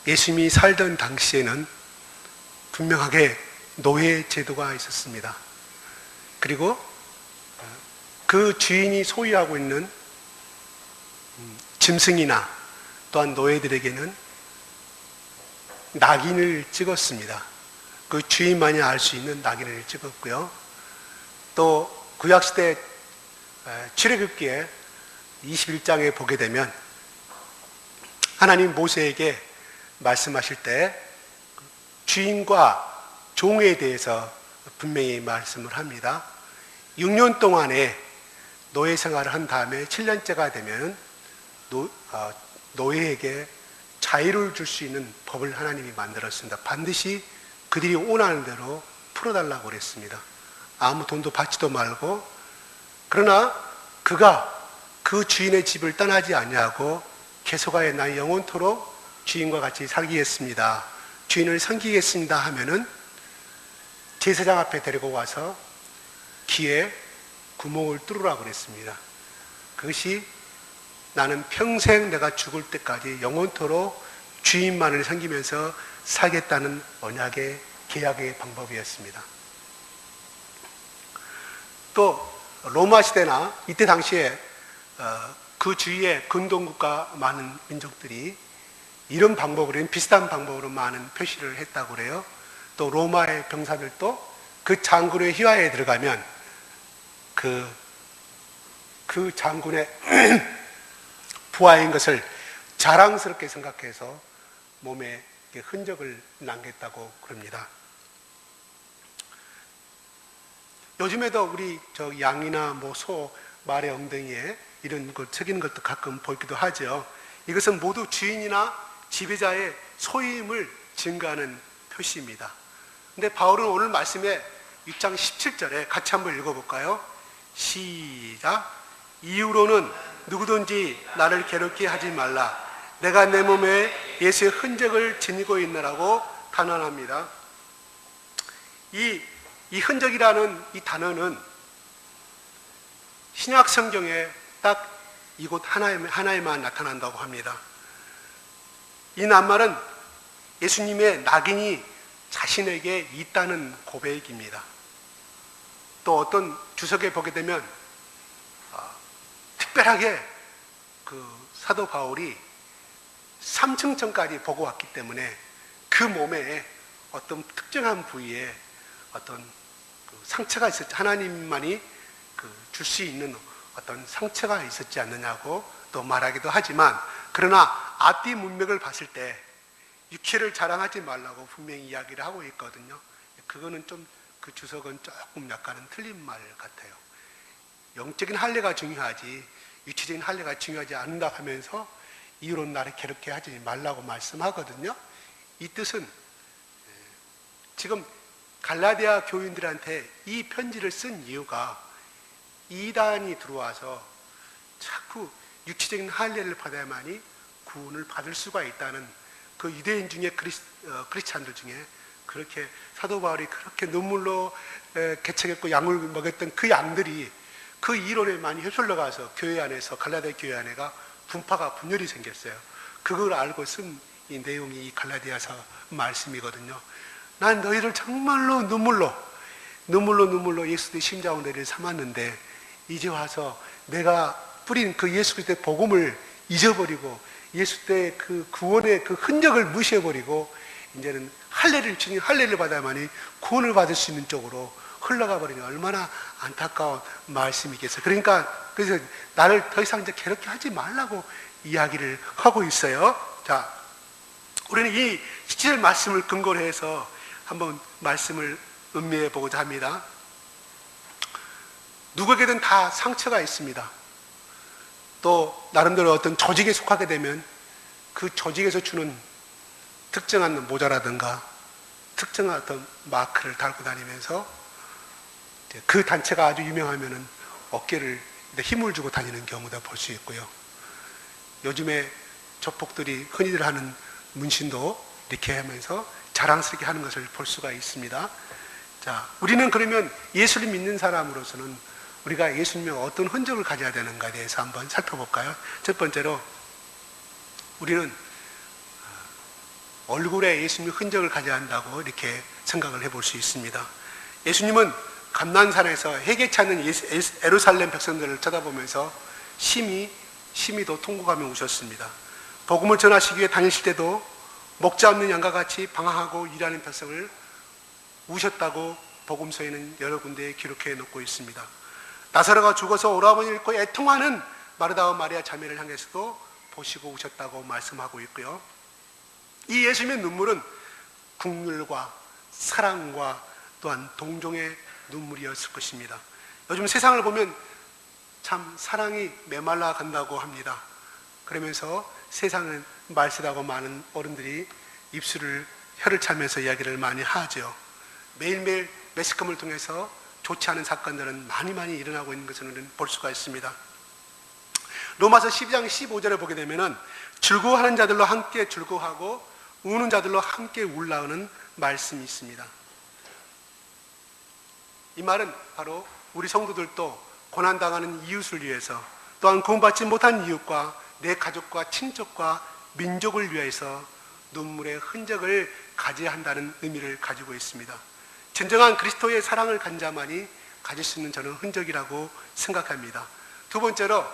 예수님이 살던 당시에는 분명하게 노예 제도가 있었습니다. 그리고 그 주인이 소유하고 있는 짐승이나 또한 노예들에게는 낙인을 찍었습니다. 그 주인만이 알 수 있는 낙인을 찍었고요. 또 구약시대 출애굽기에 21장에 보게 되면 하나님 모세에게 말씀하실 때 주인과 종에 대해서 분명히 말씀을 합니다. 6년 동안에 노예 생활을 한 다음에 7년째가 되면 노예에게 자유를 줄 수 있는 법을 하나님이 만들었습니다. 반드시 그들이 원하는 대로 풀어달라고 그랬습니다. 아무 돈도 받지도 말고, 그러나 그가 그 주인의 집을 떠나지 아니하고 계속하여 나 영원토록 주인과 같이 살기겠습니다, 주인을 섬기겠습니다 하면은 제사장 앞에 데리고 와서 귀에 구멍을 뚫으라고 그랬습니다. 그것이 나는 평생 내가 죽을 때까지 영원토록 주인만을 섬기면서 살겠다는 언약의 계약의 방법이었습니다. 또 로마 시대나 이때 당시에 그 주위에 근동국가 많은 민족들이 이런 방법으로, 비슷한 방법으로 많은 표시를 했다고 그래요. 또 로마의 병사들도 그 장군의 휘하에 들어가면 그 장군의 부하인 것을 자랑스럽게 생각해서 몸에 흔적을 남겼다고 그럽니다. 요즘에도 우리 양이나 소, 말의 엉덩이에 이런 걸 새기는 것도 가끔 보기도 하죠. 이것은 모두 주인이나 지배자의 소유임을 증거하는 표시입니다. 근데 바울은 오늘 말씀에 6장 17절에 같이 한번 읽어볼까요? 시작. 이후로는 누구든지 나를 괴롭게 하지 말라. 내가 내 몸에 예수의 흔적을 지니고 있느라고 단언합니다. 이 흔적이라는 이 단어는 신약 성경에 딱 이곳 하나에만 나타난다고 합니다. 이 낱말은 예수님의 낙인이 자신에게 있다는 고백입니다. 또 어떤 주석에 보게 되면 특별하게 그 사도 바울이 3층천까지 보고 왔기 때문에 그 몸에 어떤 특정한 부위에 어떤 상처가 있었지, 하나님만이 줄 수 있는 어떤 상처가 있었지 않느냐고 또 말하기도 하지만, 그러나 앞뒤 문맥을 봤을 때 육체를 자랑하지 말라고 분명히 이야기를 하고 있거든요. 그거는 좀, 그 주석은 조금 약간은 틀린 말 같아요. 영적인 할례가 중요하지 육체적인 할례가 중요하지 않는다 하면서 이후로 나를 괴롭게 하지 말라고 말씀하거든요. 이 뜻은 지금 갈라디아 교인들한테 이 편지를 쓴 이유가 이단이 들어와서 자꾸 육체적인 할례를 받아야만이 구원을 받을 수가 있다는, 그 유대인 중에 크리스찬들 중에 그렇게 사도 바울이 그렇게 눈물로 개척했고 양을 먹였던 그 양들이 그 이론에 많이 휩쓸려 가서 교회 안에서, 갈라디아 교회 안에가 분열이 생겼어요. 그걸 알고 쓴 이 내용이 이 갈라디아서 말씀이거든요. 난 너희를 정말로 눈물로 예수 그리스도의 심장으로 삼았는데 이제 와서 내가 뿌린 그 예수 그리스도의 복음을 잊어버리고 예수 때의 그 구원의 그 흔적을 무시해버리고 이제는 할례를 받아야만이 구원을 받을 수 있는 쪽으로 흘러가 버리니 얼마나 안타까운 말씀이겠어요. 그래서 나를 더 이상 이제 괴롭게 하지 말라고 이야기를 하고 있어요. 자, 우리는 이 17절 말씀을 근거로 해서 한번 말씀을 음미해 보고자 합니다. 누구에게든 다 상처가 있습니다. 또 나름대로 어떤 조직에 속하게 되면 그 조직에서 주는 특정한 모자라든가 특정한 어떤 마크를 달고 다니면서 그 단체가 아주 유명하면은 어깨를 힘을 주고 다니는 경우도 볼 수 있고요. 요즘에 조폭들이 흔히들 하는 문신도 이렇게 하면서 자랑스럽게 하는 것을 볼 수가 있습니다. 자, 우리는 그러면 예수를 믿는 사람으로서는 우리가 예수님의 어떤 흔적을 가져야 되는가에 대해서 한번 살펴볼까요? 첫 번째로 우리는 얼굴에 예수님의 흔적을 가져야 한다고 이렇게 생각을 해볼 수 있습니다. 예수님은 감난산에서 해결치 않는 예루살렘 백성들을 쳐다보면서 심히도 통곡하며 우셨습니다. 복음을 전하시기 위해 다니실 때도 먹지 않는 양과 같이 방황하고 일하는 백성을 우셨다고 복음서에는 여러 군데에 기록해 놓고 있습니다. 나사로가 죽어서 오라버니 잃고 애통하는 마르다와 마리아 자매를 향해서도 보시고 우셨다고 말씀하고 있고요. 이 예수님의 눈물은 국률과 사랑과 또한 동정의 눈물이었을 것입니다. 요즘 세상을 보면 참 사랑이 메말라 간다고 합니다. 그러면서 세상은 말세다고 많은 어른들이 혀를 차면서 이야기를 많이 하죠. 매일매일 매스컴을 통해서 좋지 않은 사건들은 많이 일어나고 있는 것을 볼 수가 있습니다. 로마서 12장 15절에 보게 되면은 즐거워하는 자들로 함께 즐거워하고 우는 자들로 함께 울라는 말씀이 있습니다. 이 말은 바로 우리 성도들도 고난당하는 이웃을 위해서, 또한 구원받지 못한 이웃과 내 가족과 친족과 민족을 위해서 눈물의 흔적을 가져야 한다는 의미를 가지고 있습니다. 진정한 그리스도의 사랑을 간 자만이 가질 수 있는 저는 흔적이라고 생각합니다. 두 번째로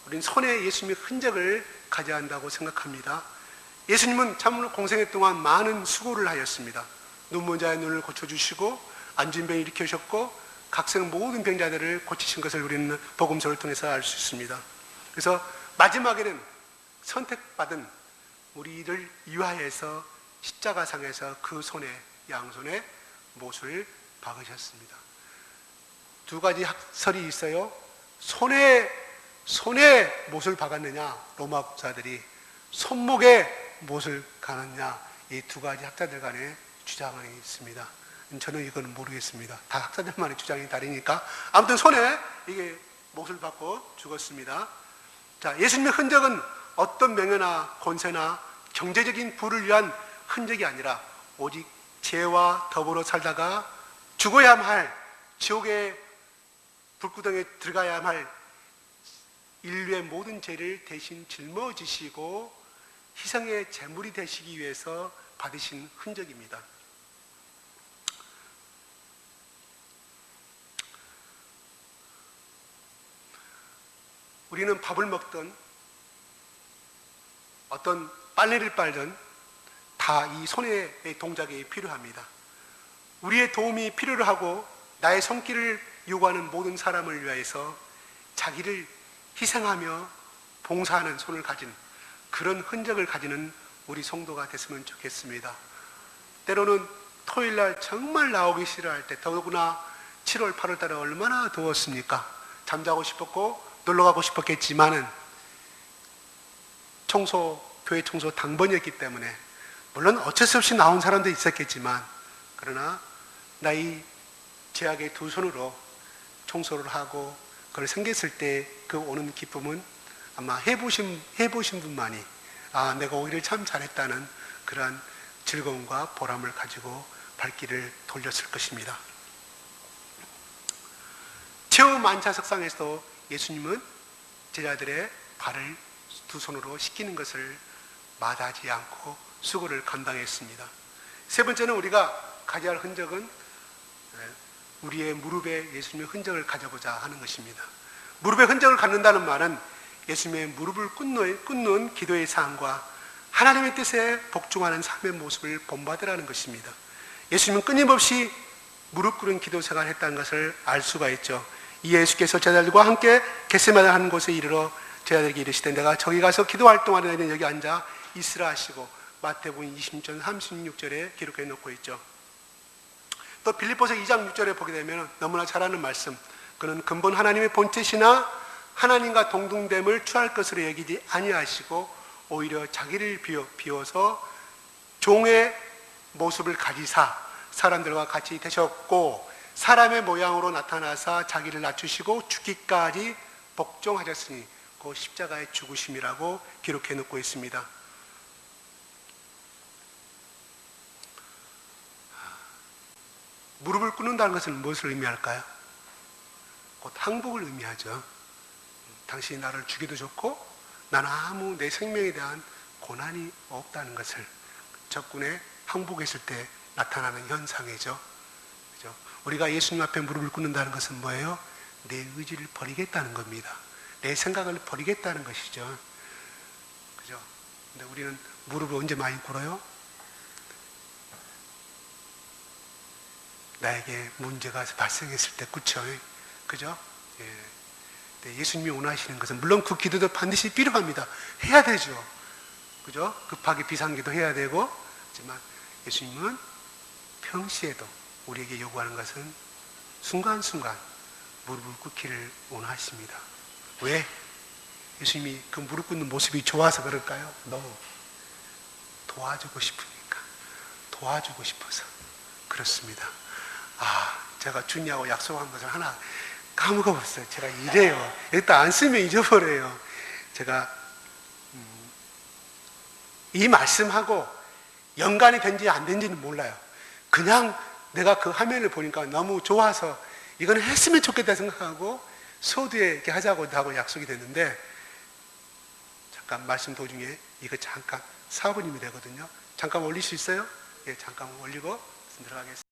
우리는 손에 예수님의 흔적을 가져야 한다고 생각합니다. 예수님은 참으로 공생애 동안 많은 수고를 하였습니다. 눈먼 자의 눈을 고쳐주시고 안진병을 일으키셨고 각성 모든 병자들을 고치신 것을 우리는 복음서를 통해서 알 수 있습니다. 그래서 마지막에는 선택받은 우리를 위하여서 십자가상에서 그 손에, 양손에 못을 박으셨습니다. 두 가지 학설이 있어요. 손에 못을 박았느냐, 로마 법사들이 손목에 못을 가느냐, 이 두 가지 학자들 간의 주장이 있습니다. 저는 이건 모르겠습니다. 다 학자들만의 주장이 다르니까. 아무튼 손에 이게 못을 박고 죽었습니다. 자, 예수님의 흔적은 어떤 명예나 권세나 경제적인 부를 위한 흔적이 아니라 오직 죄와 더불어 살다가 죽어야만 할, 지옥의 불구덩이에 들어가야만 할 인류의 모든 죄를 대신 짊어지시고 희생의 제물이 되시기 위해서 받으신 흔적입니다. 우리는 밥을 먹든 어떤 빨래를 빨든 다 이 손의 동작이 필요합니다. 우리의 도움이 필요로 하고 나의 손길을 요구하는 모든 사람을 위해서 자기를 희생하며 봉사하는 손을 가진 그런 흔적을 가지는 우리 성도가 됐으면 좋겠습니다. 때로는 토요일날 정말 나오기 싫어할 때, 더구나 7월 8월 달에 얼마나 더웠습니까? 잠자고 싶었고 놀러가고 싶었겠지만은 교회 청소 당번이었기 때문에 물론 어쩔 수 없이 나온 사람도 있었겠지만, 그러나 나의 제약의 두 손으로 청소를 하고 그걸 생겼을 때 그 오는 기쁨은 아마 해보신 분만이 내가 오기를 참 잘했다는 그러한 즐거움과 보람을 가지고 발길을 돌렸을 것입니다. 최후 만차석상에서도 예수님은 제자들의 발을 두 손으로 씻기는 것을 마다하지 않고 수고를 감당했습니다. 세 번째는 우리가 가져야 할 흔적은 우리의 무릎에 예수님의 흔적을 가져보자 하는 것입니다. 무릎에 흔적을 갖는다는 말은 예수님의 무릎을 꿇는 기도의 사항과 하나님의 뜻에 복종하는 삶의 모습을 본받으라는 것입니다. 예수님은 끊임없이 무릎 꿇은 기도 생활을 했다는 것을 알 수가 있죠. 이 예수께서 제자들과 함께 겟세마네 하는 곳에 이르러 제자들에게 이르시되 내가 저기 가서 기도 활동하는 너희는 여기 앉아 있으라 하시고, 마태복음 20장 36절에 기록해 놓고 있죠. 또 빌립보서 2장 6절에 보게 되면 너무나 잘 아는 말씀, 그는 근본 하나님의 본체시나 하나님과 동등됨을 취할 것으로 여기지 아니하시고 오히려 자기를 비워서 종의 모습을 가지사 사람들과 같이 되셨고 사람의 모양으로 나타나사 자기를 낮추시고 죽기까지 복종하셨으니 그 십자가의 죽으심이라고 기록해 놓고 있습니다. 무릎을 꿇는다는 것은 무엇을 의미할까요? 곧 항복을 의미하죠. 당신이 나를 죽여도 좋고 나는 아무 내 생명에 대한 고난이 없다는 것을, 적군에 항복했을 때 나타나는 현상이죠. 그죠? 우리가 예수님 앞에 무릎을 꿇는다는 것은 뭐예요? 내 의지를 버리겠다는 겁니다. 내 생각을 버리겠다는 것이죠. 그죠? 근데 우리는 무릎을 언제 많이 꿇어요? 나에게 문제가 발생했을 때, 그쵸? 그죠? 예. 네, 예수님이 원하시는 것은, 물론 그 기도도 반드시 필요합니다. 해야 되죠. 그죠? 급하게 비상기도 해야 되고, 하지만 예수님은 평시에도 우리에게 요구하는 것은 순간순간 무릎을 꿇기를 원하십니다. 왜? 예수님이 그 무릎 꿇는 모습이 좋아서 그럴까요? 너무 도와주고 싶으니까, 도와주고 싶어서 그렇습니다. 제가 주님하고 약속한 것을 하나 까먹어버렸어요. 제가 이래요. 일단 안 쓰면 잊어버려요. 제가 이 말씀하고 연관이 된지 안 된지는 몰라요. 그냥 내가 그 화면을 보니까 너무 좋아서 이거는 했으면 좋겠다 생각하고 소두에 이렇게 하자고 하고 약속이 됐는데, 잠깐 말씀 도중에 이거 잠깐 4분이면 되거든요. 잠깐 올릴 수 있어요? 예, 잠깐 올리고 들어가겠습니다.